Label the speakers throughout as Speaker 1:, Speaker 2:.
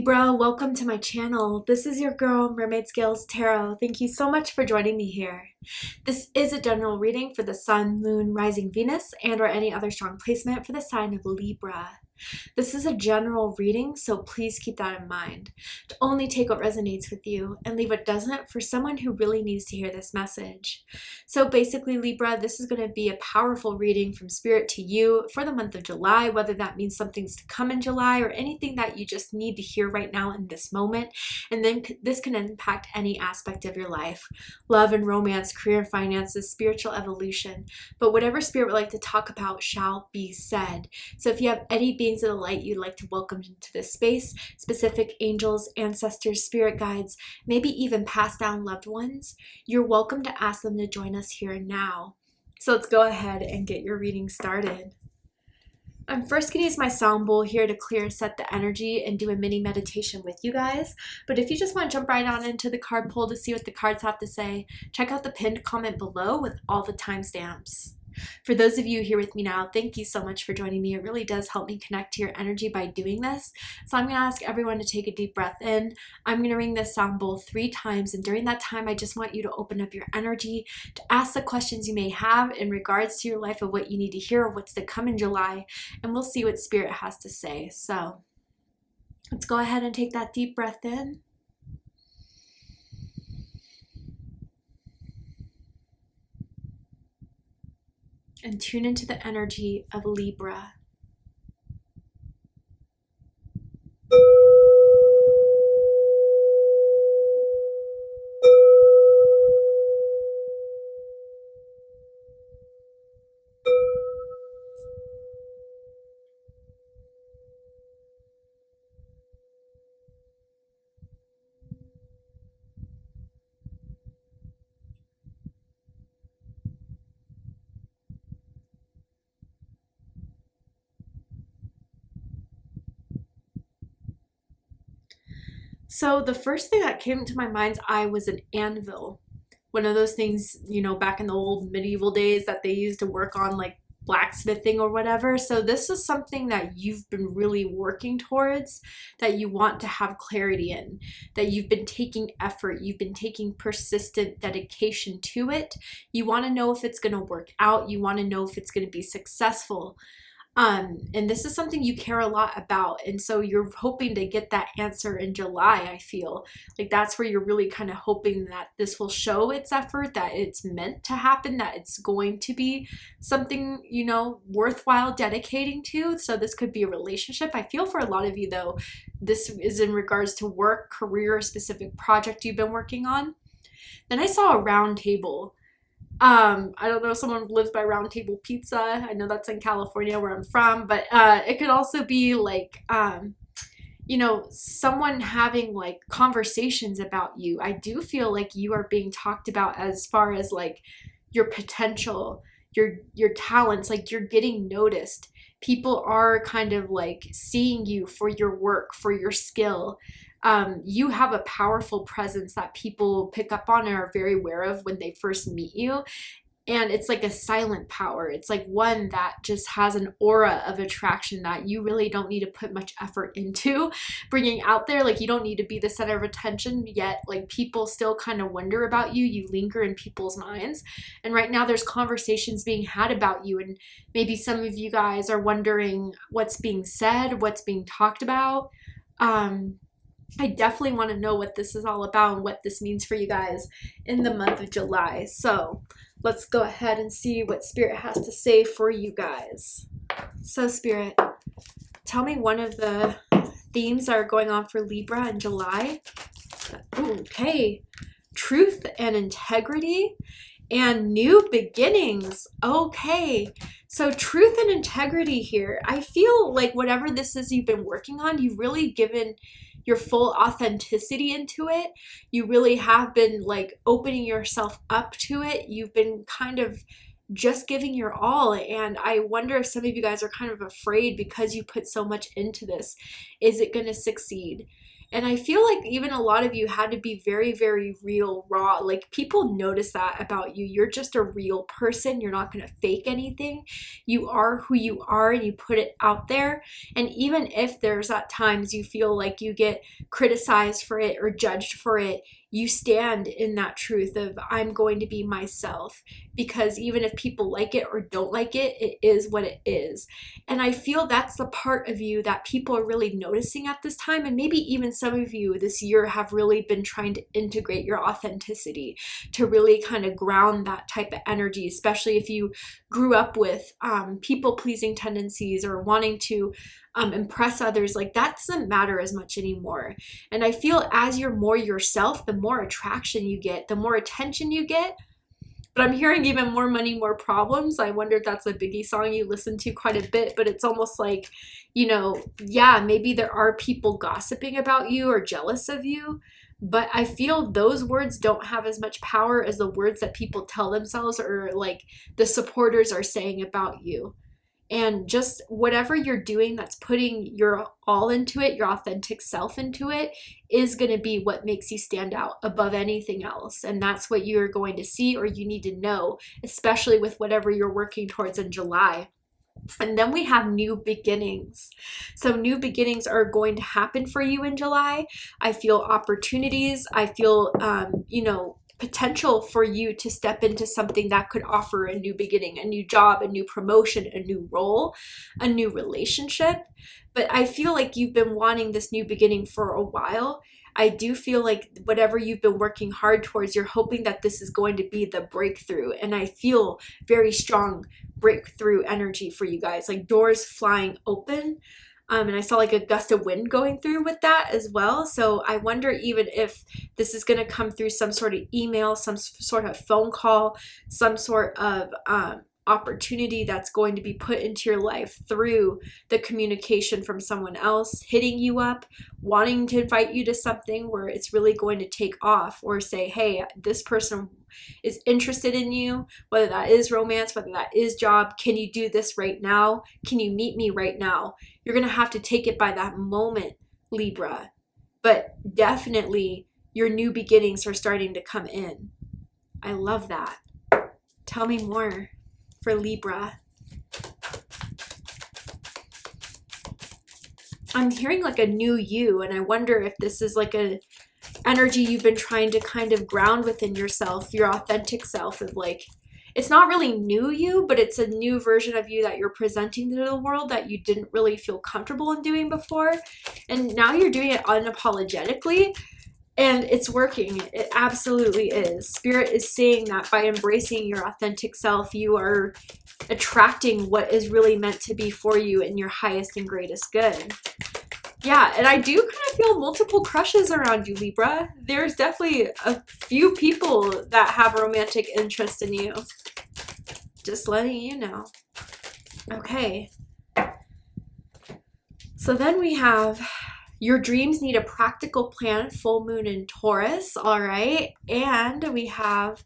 Speaker 1: Libra, welcome to my channel. This is your girl, Mermaid Scales Tarot. Thank you so much for joining me here. This is a general reading for the Sun, Moon, Rising Venus, and or any other strong placement for the sign of Libra. This is a general reading, so please keep that in mind. To only take what resonates with you and leave what doesn't for someone who really needs to hear this message. So basically, Libra, this is going to be a powerful reading from Spirit to you for the month of July, whether that means something's to come in July or anything that you just need to hear right now in this moment. And then this can impact any aspect of your life: love and romance, career and finances, spiritual evolution. But whatever Spirit would like to talk about shall be said. So if you have any beings of the light you'd like to welcome into this space, specific angels, ancestors, spirit guides, maybe even passed down loved ones, you're welcome to ask them to join us here and now. So let's go ahead and get your reading started. I'm first going to use my sound bowl here to clear and set the energy and do a mini meditation with you guys. But if you just want to jump right on into the card pull to see what the cards have to say, check out the pinned comment below with all the timestamps. For those of you here with me now, thank you so much for joining me. It really does help me connect to your energy by doing this. So I'm going to ask everyone to take a deep breath in. I'm going to ring this sound bowl 3 times, and during that time, I just want you to open up your energy to ask the questions you may have in regards to your life, of what you need to hear, of what's to come in July, and we'll see what Spirit has to say. So let's go ahead and take that deep breath in. And tune into the energy of Libra. So the first thing that came to my mind's eye was an anvil. One of those things, back in the old medieval days that they used to work on, like blacksmithing or whatever. So this is something that you've been really working towards, that you want to have clarity in, that you've been taking effort, you've been taking persistent dedication to it. You want to know if it's going to work out. You want to know if it's going to be successful. And this is something you care a lot about. And so you're hoping to get that answer in July. I feel like that's where you're really kind of hoping that this will show its effort, that it's meant to happen, that it's going to be something, worthwhile dedicating to. So this could be a relationship. I feel for a lot of you though, this is in regards to work, career, a specific project you've been working on. Then I saw a round table. I don't know if someone lives by Round Table Pizza. I know that's in California where I'm from, but it could also be like, someone having like conversations about you. I do feel like you are being talked about as far as like your potential, your talents, like you're getting noticed. People are kind of like seeing you for your work, for your skill. You have a powerful presence that people pick up on and are very aware of when they first meet you. And it's like a silent power. It's like one that just has an aura of attraction that you really don't need to put much effort into bringing out there. Like you don't need to be the center of attention, yet like people still kind of wonder about you. You linger in people's minds. And right now there's conversations being had about you. And maybe some of you guys are wondering what's being said, what's being talked about. I definitely want to know what this is all about and what this means for you guys in the month of July. So let's go ahead and see what Spirit has to say for you guys. So Spirit, tell me one of the themes that are going on for Libra in July. Okay, truth and integrity and new beginnings. Okay, so truth and integrity here. I feel like whatever this is you've been working on, you've really given your full authenticity into it. You really have been like opening yourself up to it. You've been kind of just giving your all. And I wonder if some of you guys are kind of afraid because you put so much into this. Is it going to succeed? And I feel like even a lot of you had to be very, very real, raw. Like people notice that about you. You're just a real person. You're not going to fake anything. You are who you are and you put it out there. And even if there's at times you feel like you get criticized for it or judged for it, you stand in that truth of I'm going to be myself, because even if people like it or don't like it, it is what it is. And I feel that's the part of you that people are really noticing at this time. And maybe even some of you this year have really been trying to integrate your authenticity to really kind of ground that type of energy, especially if you grew up with people-pleasing tendencies or wanting to impress others. Like that doesn't matter as much anymore. And I feel as you're more yourself, the more attraction you get, the more attention you get. But I'm hearing even more money, more problems. I wonder if that's a Biggie song you listen to quite a bit, but it's almost like, you know, yeah, maybe there are people gossiping about you or jealous of you, but I feel those words don't have as much power as the words that people tell themselves or like the supporters are saying about you. And just whatever you're doing that's putting your all into it, your authentic self into it, is going to be what makes you stand out above anything else. And that's what you're going to see or you need to know, especially with whatever you're working towards in July. And then we have new beginnings. So new beginnings are going to happen for you in July. I feel opportunities. I feel, potential for you to step into something that could offer a new beginning, a new job, a new promotion, a new role, a new relationship. But I feel like you've been wanting this new beginning for a while. I do feel like whatever you've been working hard towards, you're hoping that this is going to be the breakthrough. And I feel very strong breakthrough energy for you guys, like doors flying open. And I saw like a gust of wind going through with that as well. So I wonder even if this is going to come through some sort of email, some sort of phone call, some sort of opportunity that's going to be put into your life through the communication from someone else hitting you up, wanting to invite you to something where it's really going to take off, or say, hey, this person is interested in you, whether that is romance, whether that is job. Can you do this right now? Can you meet me right now? You're going to have to take it by that moment, Libra. But definitely your new beginnings are starting to come in. I love that. Tell me more for Libra. I'm hearing like a new you, and I wonder if this is like a energy you've been trying to kind of ground within yourself, your authentic self, of like, it's not really new you, but it's a new version of you that you're presenting to the world that you didn't really feel comfortable in doing before. And now you're doing it unapologetically. And it's working. It absolutely is. Spirit is saying that by embracing your authentic self, you are attracting what is really meant to be for you in your highest and greatest good. Yeah, and I do kind of feel multiple crushes around you, Libra. There's definitely a few people that have romantic interest in you. Just letting you know. Okay. So then we have... your dreams need a practical plan, full moon in Taurus, all right? And we have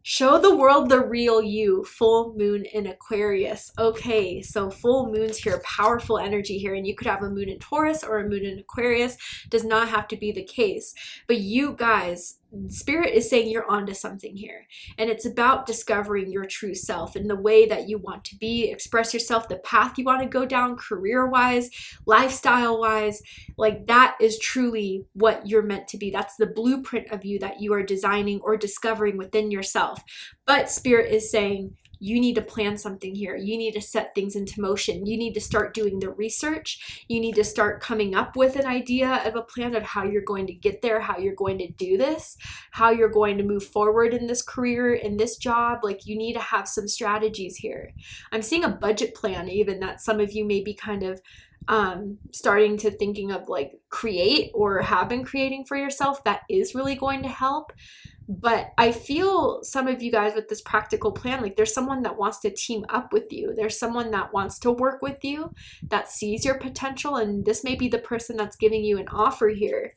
Speaker 1: show the world the real you, full moon in Aquarius. Okay, so full moons here, powerful energy here, and you could have a moon in Taurus or a moon in Aquarius. Does not have to be the case. But you guys, Spirit is saying you're onto something here, and it's about discovering your true self and the way that you want to be, express yourself, the path you want to go down, career-wise, lifestyle-wise. Like that is truly what you're meant to be. That's the blueprint of you that you are designing or discovering within yourself. But Spirit is saying you need to plan something here. You need to set things into motion. You need to start doing the research. You need to start coming up with an idea of a plan of how you're going to get there, how you're going to do this, how you're going to move forward in this career, in this job. Like you need to have some strategies here. I'm seeing a budget plan even that some of you may be kind of starting to thinking of like create or have been creating for yourself. That is really going to help. But I feel some of you guys with this practical plan, like there's someone that wants to team up with you. There's someone that wants to work with you, that sees your potential, and this may be the person that's giving you an offer here.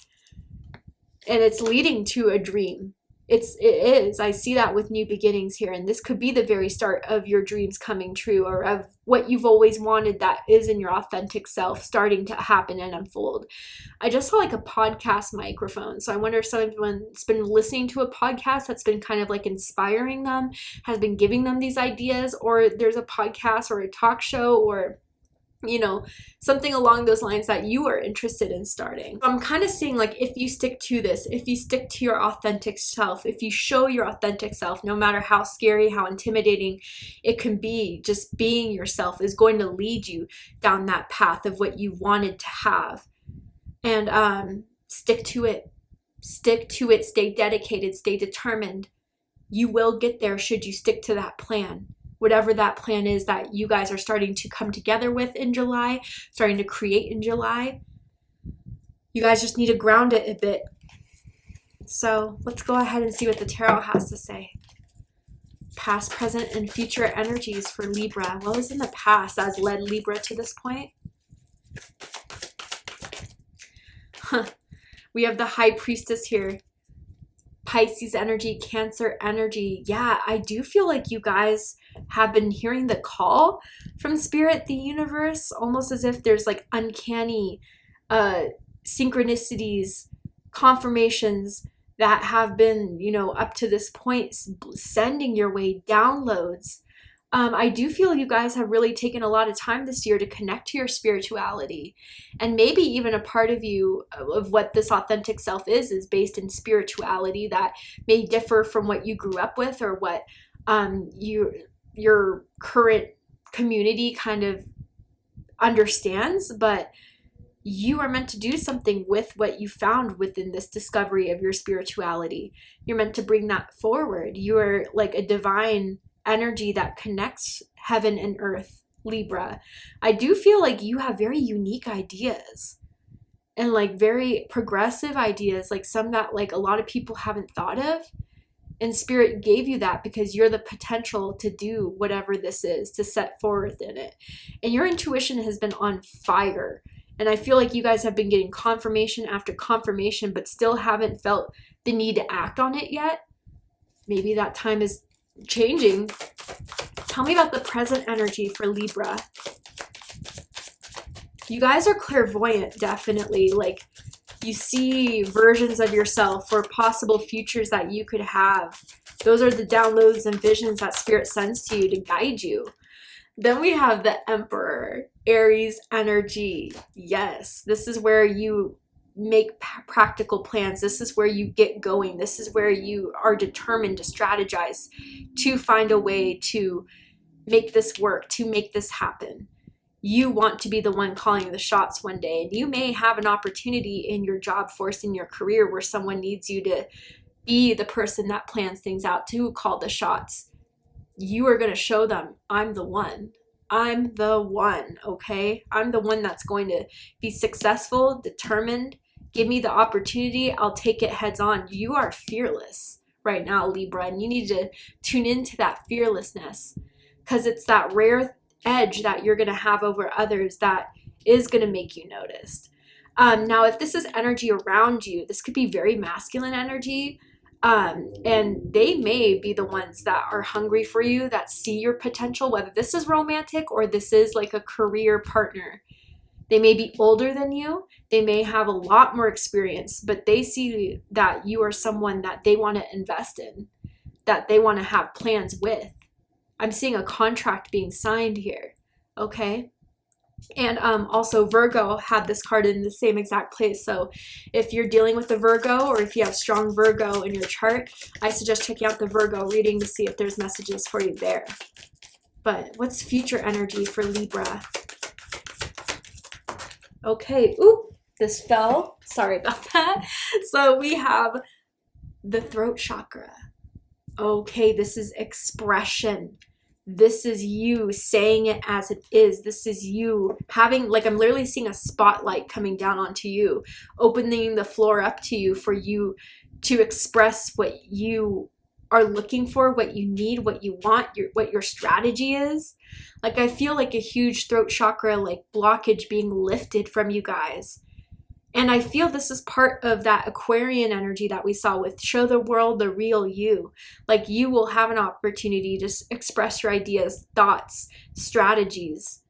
Speaker 1: And it's leading to a dream. It is. I see that with new beginnings here, and this could be the very start of your dreams coming true, or of what you've always wanted that is in your authentic self starting to happen and unfold. I just saw like a podcast microphone, so I wonder if someone's been listening to a podcast that's been kind of like inspiring them, has been giving them these ideas, or there's a podcast or a talk show or something along those lines that you are interested in starting. I'm kind of seeing like, if you stick to this, if you stick to your authentic self, if you show your authentic self, no matter how scary, how intimidating it can be, just being yourself is going to lead you down that path of what you wanted to have. And stick to it. Stick to it. Stay dedicated. Stay determined. You will get there should you stick to that plan. Whatever that plan is that you guys are starting to come together with in July, starting to create in July. You guys just need to ground it a bit. So let's go ahead and see what the tarot has to say. Past, present, and future energies for Libra. What was in the past that has led Libra to this point? We have the High Priestess here. Pisces energy, Cancer energy. Yeah, I do feel like you guys have been hearing the call from Spirit, the universe, almost as if there's like uncanny synchronicities, confirmations that have been, up to this point, sending your way downloads. I do feel you guys have really taken a lot of time this year to connect to your spirituality, and maybe even a part of you, of what this authentic self is based in spirituality that may differ from what you grew up with, or what your current community kind of understands. But you are meant to do something with what you found within this discovery of your spirituality. You're meant to bring that forward. You are like a divine energy that connects heaven and earth, Libra. I do feel like you have very unique ideas, and like very progressive ideas, like some that like a lot of people haven't thought of. And Spirit gave you that because you're the potential to do whatever this is, to set forth in it. And your intuition has been on fire. And I feel like you guys have been getting confirmation after confirmation, but still haven't felt the need to act on it yet. Maybe that time is changing. Tell me about the present energy for Libra. You guys are clairvoyant, definitely. Like, you see versions of yourself or possible futures that you could have. Those are the downloads and visions that Spirit sends to you to guide you. Then we have the Emperor, Aries energy. Yes, this is where you make practical plans. This is where you get going. This is where you are determined to strategize, to find a way to make this work, to make this happen. You want to be the one calling the shots one day, and you may have an opportunity in your job force, in your career, where someone needs you to be the person that plans things out, to call the shots. You are going to show them, I'm the one. I'm the one, okay? I'm the one that's going to be successful, determined. Give me the opportunity. I'll take it heads on. You are fearless right now, Libra, and you need to tune into that fearlessness, because it's that rare edge that you're going to have over others that is going to make you noticed. Now, if this is energy around you, this could be very masculine energy, and they may be the ones that are hungry for you, that see your potential, whether this is romantic or this is like a career partner. They may be older than you. They may have a lot more experience, but they see that you are someone that they want to invest in, that they want to have plans with. I'm seeing a contract being signed here, okay? And also Virgo had this card in the same exact place. So if you're dealing with a Virgo, or if you have strong Virgo in your chart, I suggest checking out the Virgo reading to see if there's messages for you there. But what's future energy for Libra? Okay, oop, this fell. Sorry about that. So we have the throat chakra. Okay, this is expression. This is you saying it as it is. This is you having, like, I'm literally seeing a spotlight coming down onto you, opening the floor up to you for you to express what you are looking for, what you need, what you want, what your strategy is. Like, I feel like a huge throat chakra, like, blockage being lifted from you guys. And I feel this is part of that Aquarian energy that we saw with show the world the real you. Like you will have an opportunity to express your ideas, thoughts, strategies.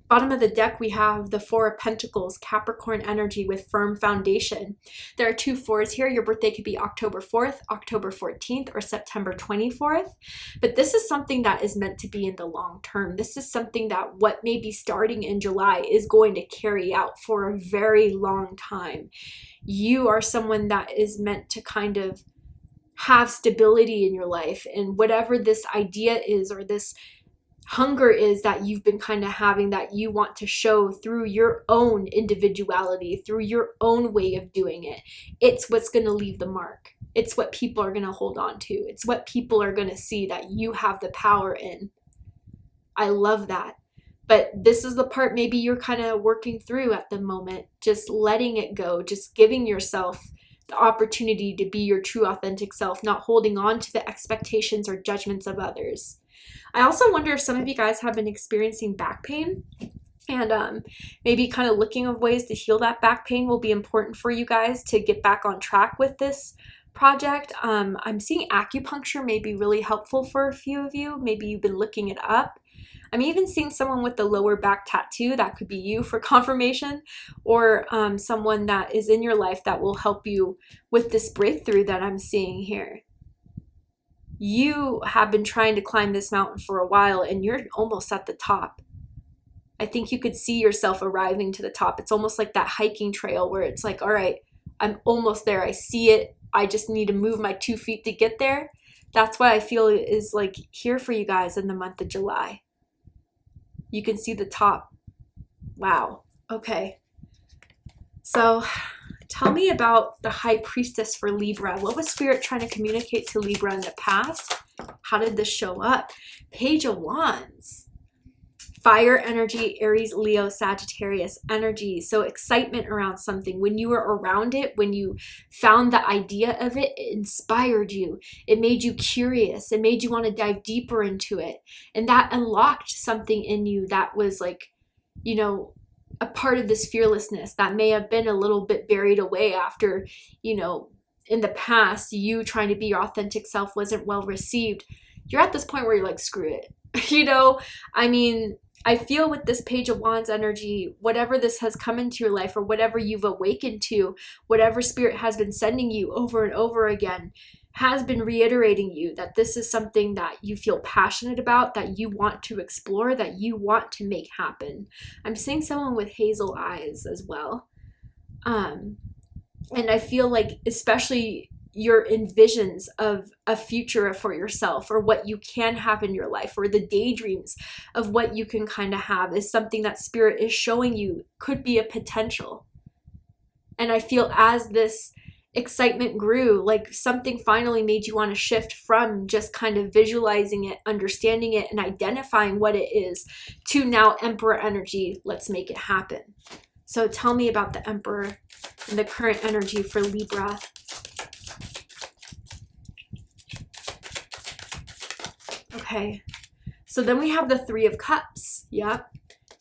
Speaker 1: Bottom of the deck, we have the Four of Pentacles, Capricorn energy with firm foundation. There are 2 fours here. Your birthday could be October 4th, October 14th, or September 24th. But this is something that is meant to be in the long term. This is something that what may be starting in July is going to carry out for a very long time. You are someone that is meant to kind of have stability in your life, and whatever this idea is or this hunger is that you've been kind of having, that you want to show through your own individuality, through your own way of doing it, it's what's going to leave the mark. It's what people are going to hold on to. It's what people are going to see that you have the power in. I love that. But this is the part maybe you're kind of working through at the moment, just letting it go, just giving yourself the opportunity to be your true authentic self, not holding on to the expectations or judgments of others. I also wonder if some of you guys have been experiencing back pain, and maybe kind of looking at ways to heal that back pain will be important for you guys to get back on track with this project. I'm seeing acupuncture may be really helpful for a few of you. Maybe you've been looking it up. I'm even seeing someone with the lower back tattoo. That could be you for confirmation, or someone that is in your life that will help you with this breakthrough that I'm seeing here. You have been trying to climb this mountain for a while and you're almost at the top. I think you could see yourself arriving to the top. It's almost like that hiking trail where it's like, all right, I'm almost there. I see it. I just need to move my 2 feet to get there. That's what I feel is like here for you guys in the month of July. You can see the top. Wow. Okay. So tell me about the High Priestess for Libra. What was Spirit trying to communicate to Libra in the past? How did this show up? Page of Wands. Fire energy, Aries, Leo, Sagittarius energy. So excitement around something. When you were around it, when you found the idea of it, it inspired you. It made you curious. It made you want to dive deeper into it. And that unlocked something in you that was like, you know, a part of this fearlessness that may have been a little bit buried away after, you know, in the past, you trying to be your authentic self wasn't well received. You're at this point where you're like, screw it. You know, I mean, I feel with this Page of Wands energy, whatever this has come into your life or whatever you've awakened to, whatever Spirit has been sending you over and over again, has been reiterating you that this is something that you feel passionate about, that you want to explore, that you want to make happen. I'm seeing someone with hazel eyes as well. And I feel like especially your envisions of a future for yourself or what you can have in your life or the daydreams of what you can kind of have is something that Spirit is showing you could be a potential. And I feel as this excitement grew, like something finally made you want to shift from just kind of visualizing it, understanding it, and identifying what it is to now Emperor energy. Let's make it happen. So tell me about the Emperor and the current energy for Libra. Okay, so then we have the Three of Cups. Yep,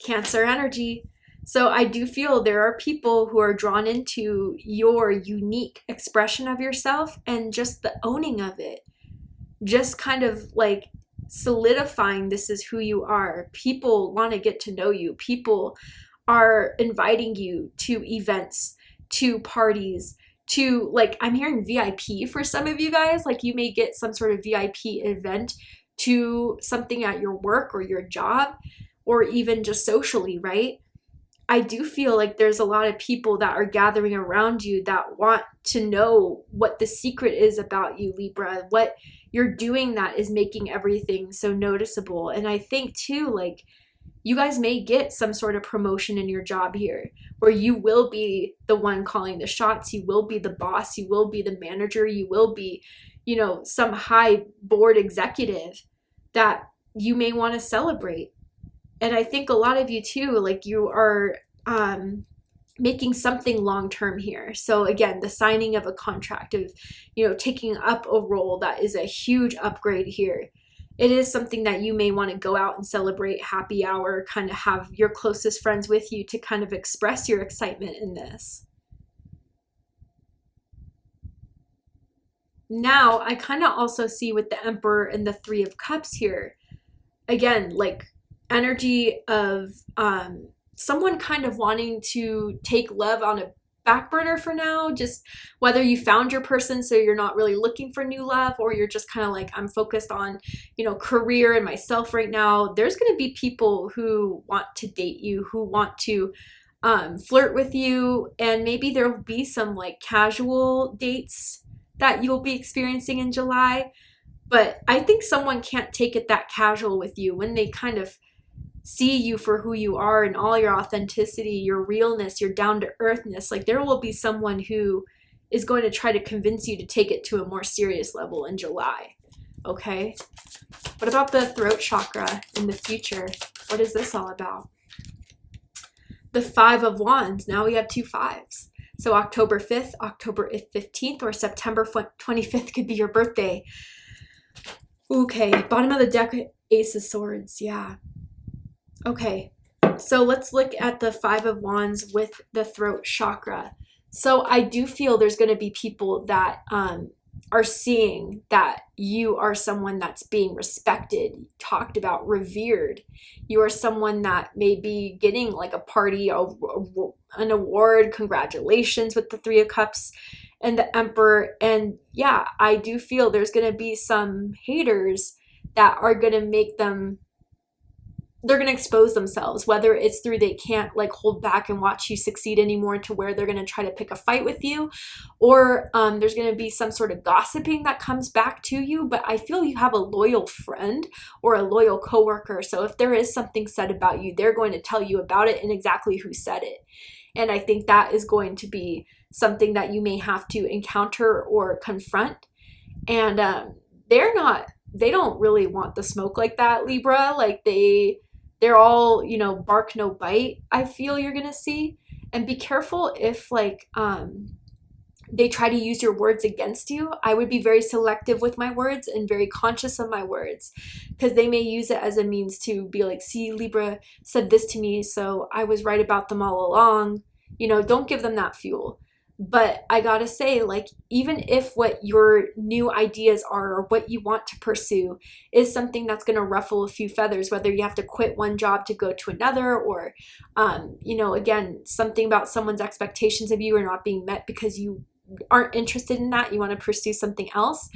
Speaker 1: Cancer energy. So I do feel there are people who are drawn into your unique expression of yourself and just the owning of it. Just kind of like solidifying this is who you are. People want to get to know you. People are inviting you to events, to parties, to like, I'm hearing VIP for some of you guys. Like you may get some sort of VIP event to something at your work or your job or even just socially, right? I do feel like there's a lot of people that are gathering around you that want to know what the secret is about you, Libra, what you're doing that is making everything so noticeable. And I think too, like you guys may get some sort of promotion in your job here where you will be the one calling the shots. You will be the boss. You will be the manager. You will be, you know, some high board executive that you may want to celebrate. And I think a lot of you too, like you are making something long-term here. So again, the signing of a contract of, you know, taking up a role that is a huge upgrade here. It is something that you may want to go out and celebrate, happy hour, kind of have your closest friends with you to kind of express your excitement in this. Now, I kind of also see with the Emperor and the Three of Cups here, again, like energy of someone kind of wanting to take love on a back burner for now, just whether you found your person so you're not really looking for new love, or you're just kind of like, I'm focused on, you know, career and myself right now. There's going to be people who want to date you, who want to flirt with you, and maybe there'll be some like casual dates that you'll be experiencing in July. But I think someone can't take it that casual with you when they kind of see you for who you are and all your authenticity, your realness, your down to earthness. Like there will be someone who is going to try to convince you to take it to a more serious level in July. Okay? What about the throat chakra in the future? What is this all about? The Five of Wands. Now we have two fives. So October 5th, October 15th, or September 25th could be your birthday. Okay, bottom of the deck, Ace of Swords. Yeah. Okay, so let's look at the Five of Wands with the throat chakra. So I do feel there's going to be people that are seeing that you are someone that's being respected, talked about, revered. You are someone that may be getting like a party, an award, congratulations with the Three of Cups and the Emperor. And yeah, I do feel there's going to be some haters that are going to make them, they're going to expose themselves, whether it's through they can't like hold back and watch you succeed anymore to where they're going to try to pick a fight with you, or there's going to be some sort of gossiping that comes back to you. But I feel you have a loyal friend or a loyal coworker. So if there is something said about you, they're going to tell you about it and exactly who said it. And I think that is going to be something that you may have to encounter or confront. And they don't really want the smoke like that, Libra. Like they're all, you know, bark no bite, I feel you're gonna see. And be careful if like they try to use your words against you. I would be very selective with my words and very conscious of my words, because they may use it as a means to be like, see, Libra said this to me, so I was right about them all along. You know, don't give them that fuel. But I gotta say, like, even if what your new ideas are or what you want to pursue is something that's gonna ruffle a few feathers, whether you have to quit one job to go to another, or, you know, again, something about someone's expectations of you are not being met because you aren't interested in that, you want to pursue something else.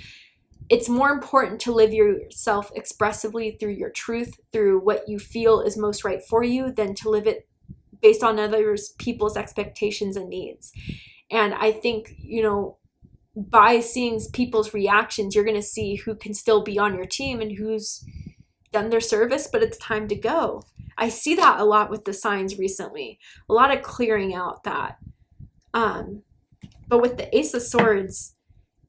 Speaker 1: It's more important to live yourself expressively through your truth, through what you feel is most right for you, than to live it based on others people's expectations and needs. And I think, you know, by seeing people's reactions, you're going to see who can still be on your team and who's done their service, but it's time to go. I see that a lot with the signs recently. A lot of clearing out that. But with the Ace of Swords,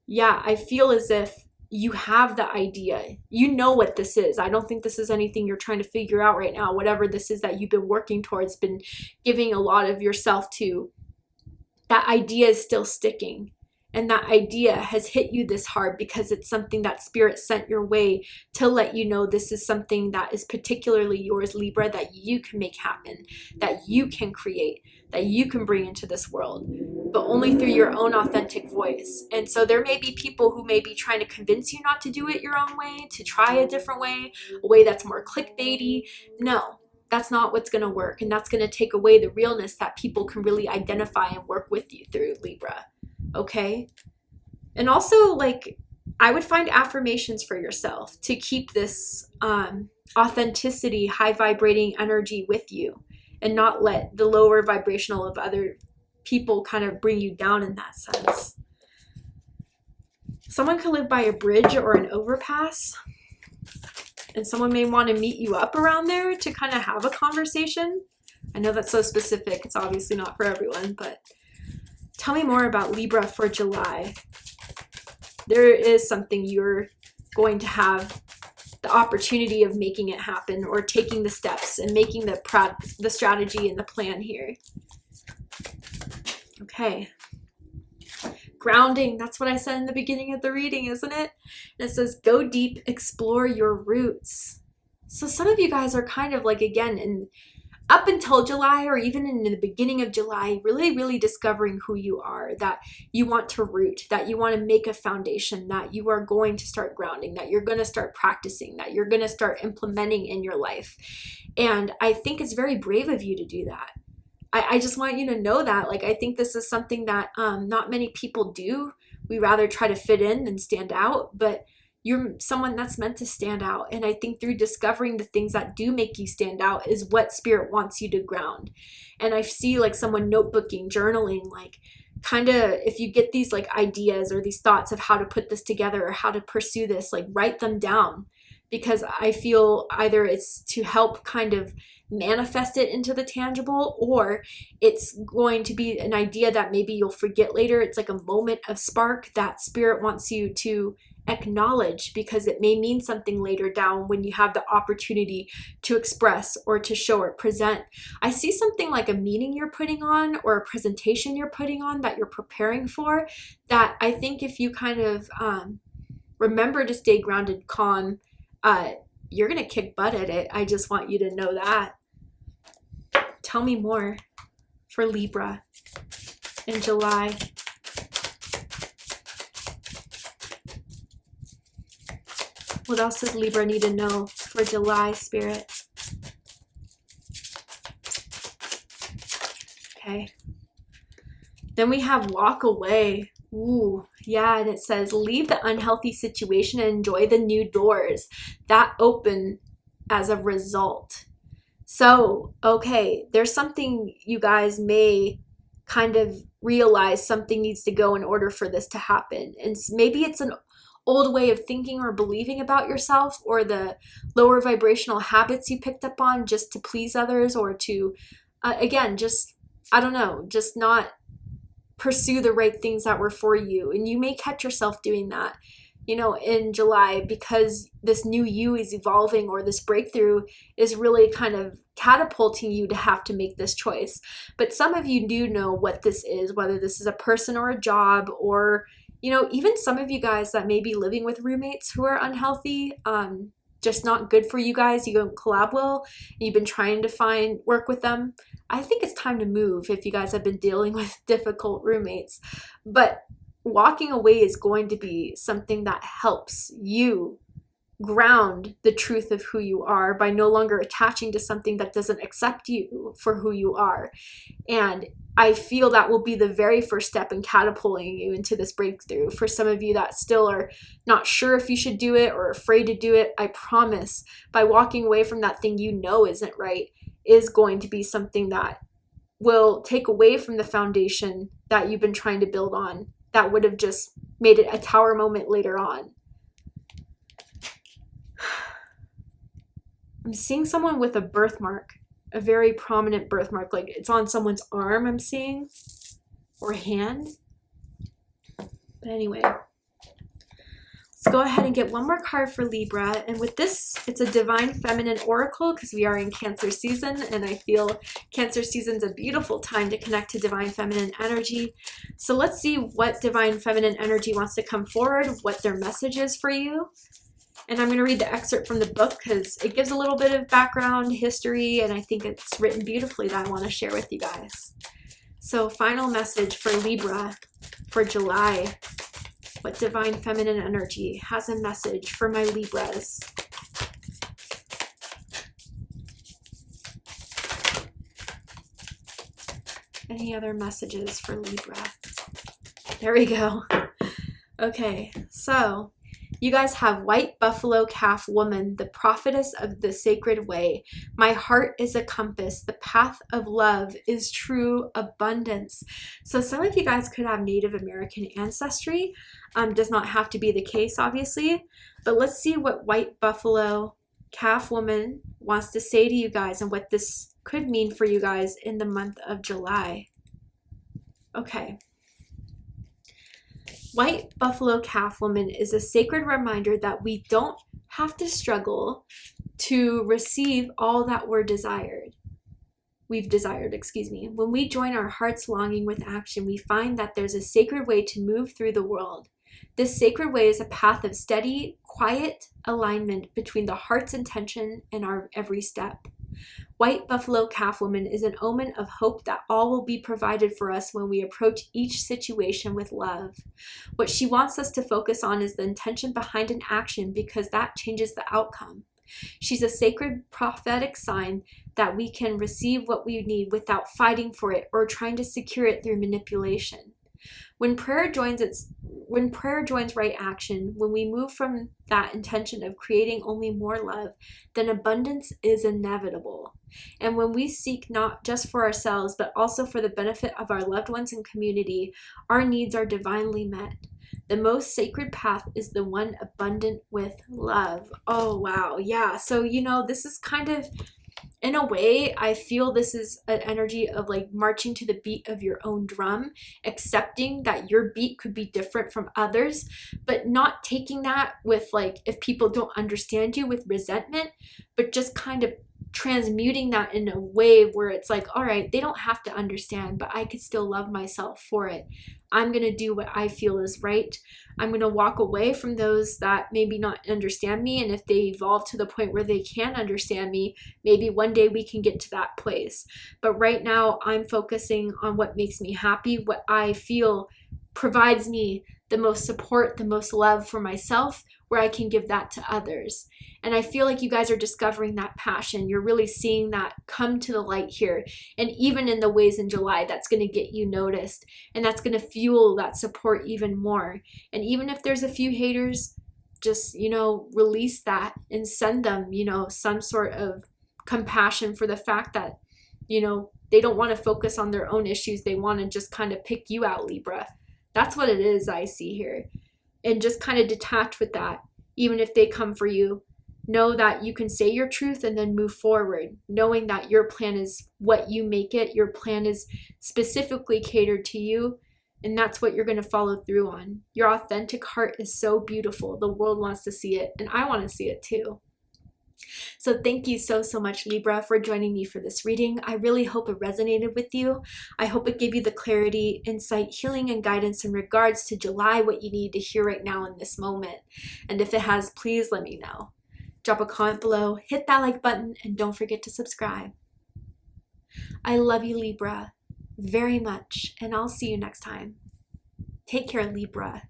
Speaker 1: yeah, I feel as if you have the idea. You know what this is. I don't think this is anything you're trying to figure out right now. Whatever this is that you've been working towards, been giving a lot of yourself to, that idea is still sticking. And that idea has hit you this hard because it's something that Spirit sent your way to let you know this is something that is particularly yours, Libra, that you can make happen, that you can create, that you can bring into this world, but only through your own authentic voice. And so there may be people who may be trying to convince you not to do it your own way, to try a different way, a way that's more clickbaity. No, that's not what's going to work. And that's going to take away the realness that people can really identify and work with you through, Libra. Okay? And also, like, I would find affirmations for yourself to keep this authenticity, high vibrating energy with you, and not let the lower vibrational of other people kind of bring you down in that sense. Someone could live by a bridge or an overpass, and someone may want to meet you up around there to kind of have a conversation. I know that's so specific. It's obviously not for everyone, but tell me more about Libra for July. There is something you're going to have the opportunity of making it happen, or taking the steps and making the strategy and the plan here. Okay. Grounding, that's what I said in the beginning of the reading, isn't it? And it says, go deep, explore your roots. So some of you guys are kind of like, again, in up until July, or even in the beginning of July, really, really discovering who you are, that you want to root, that you want to make a foundation, that you are going to start grounding, that you're going to start practicing, that you're going to start implementing in your life. And I think it's very brave of you to do that. I just want you to know that. Like, I think this is something that not many people do. We rather try to fit in than stand out, but you're someone that's meant to stand out. And I think through discovering the things that do make you stand out is what spirit wants you to ground. And I see like someone notebooking, journaling, like kind of, if you get these like ideas or these thoughts of how to put this together or how to pursue this, like write them down, because I feel either it's to help kind of manifest it into the tangible, or it's going to be an idea that maybe you'll forget later. It's like a moment of spark that spirit wants you to acknowledge, because it may mean something later down when you have the opportunity to express or to show or present. I see something like a meeting you're putting on or a presentation you're putting on that you're preparing for, that I think if you kind of remember to stay grounded, calm, you're gonna kick butt at it. I just want you to know that. Tell me more for Libra in July. What else does Libra need to know for July, Spirit? Okay. Then we have walk away. Ooh, yeah, and it says leave the unhealthy situation and enjoy the new doors that open as a result. So, okay, there's something you guys may kind of realize something needs to go in order for this to happen. And maybe it's an old way of thinking or believing about yourself, or the lower vibrational habits you picked up on just to please others, or to, again, just, I don't know, just not pursue the right things that were for you. And you may catch yourself doing that, you know, in July, because this new you is evolving, or this breakthrough is really kind of catapulting you to have to make this choice. But some of you do know what this is, whether this is a person or a job, or, you know, even some of you guys that may be living with roommates who are unhealthy, just not good for you guys. You don't collab well. You've been trying to work with them. I think it's time to move if you guys have been dealing with difficult roommates. But walking away is going to be something that helps you ground the truth of who you are by no longer attaching to something that doesn't accept you for who you are. And I feel that will be the very first step in catapulting you into this breakthrough. For some of you that still are not sure if you should do it or afraid to do it, I promise by walking away from that thing you know isn't right is going to be something that will take away from the foundation that you've been trying to build on, that would have just made it a tower moment later on. I'm seeing someone with a birthmark, a very prominent birthmark, like it's on someone's arm I'm seeing, or hand. But anyway, let's go ahead and get one more card for Libra. And with this, it's a Divine Feminine Oracle, because we are in Cancer season, and I feel Cancer season's a beautiful time to connect to Divine Feminine energy. So let's see what Divine Feminine energy wants to come forward, what their message is for you. And I'm going to read the excerpt from the book because it gives a little bit of background history, and I think it's written beautifully that I want to share with you guys. So final message for Libra for July. What Divine Feminine energy has a message for my Libras? Any other messages for Libra? There we go. Okay, so you guys have White Buffalo Calf Woman, the prophetess of the sacred way. My heart is a compass. The path of love is true abundance. So some of you guys could have Native American ancestry. Does not have to be the case, obviously. But let's see what White Buffalo Calf Woman wants to say to you guys and what this could mean for you guys in the month of July. Okay. White Buffalo Calf Woman is a sacred reminder that we don't have to struggle to receive all that we've desired, When we join our heart's longing with action, we find that there's a sacred way to move through the world. This sacred way is a path of steady, quiet alignment between the heart's intention and our every step. White buffalo calf woman is an omen of hope that all will be provided for us when we approach each situation with love. What she wants us to focus on is the intention behind an action, because that changes the outcome. She's a sacred prophetic sign that we can receive what we need without fighting for it or trying to secure it through manipulation. When prayer joins right action, when we move from that intention of creating only more love, then abundance is inevitable. And when we seek not just for ourselves, but also for the benefit of our loved ones and community, our needs are divinely met. The most sacred path is the one abundant with love. Oh, wow. Yeah. So, this is kind of, in a way, I feel this is an energy of like marching to the beat of your own drum, accepting that your beat could be different from others, but not taking that with like, if people don't understand you, with resentment, but just kind of transmuting that in a way where it's like, all right, they don't have to understand, but I could still love myself for it. I'm going to do what I feel is right. I'm going to walk away from those that maybe not understand me. And if they evolve to the point where they can understand me, maybe one day we can get to that place. But right now I'm focusing on what makes me happy, what I feel provides me the most support, the most love for myself, where I can give that to others. And I feel like you guys are discovering that passion. You're really seeing that come to the light here. And even in the ways in July, that's going to get you noticed. And that's going to fuel that support even more. And even if there's a few haters, just, release that and send them, some sort of compassion for the fact that, they don't want to focus on their own issues. They want to just kind of pick you out, Libra. That's what it is I see here. And just kind of detach with that. Even if they come for you, know that you can say your truth and then move forward, knowing that your plan is what you make it. Your plan is specifically catered to you, and that's what you're going to follow through on. Your authentic heart is so beautiful. The world wants to see it, and I want to see it too. So thank you so much, Libra, for joining me for this reading. I really hope it resonated with you. I hope it gave you the clarity, insight, healing, and guidance in regards to July, what you need to hear right now in this moment. And if it has, please let me know. Drop a comment below, hit that like button, and don't forget to subscribe. I love you, Libra, very much, and I'll see you next time. Take care, Libra.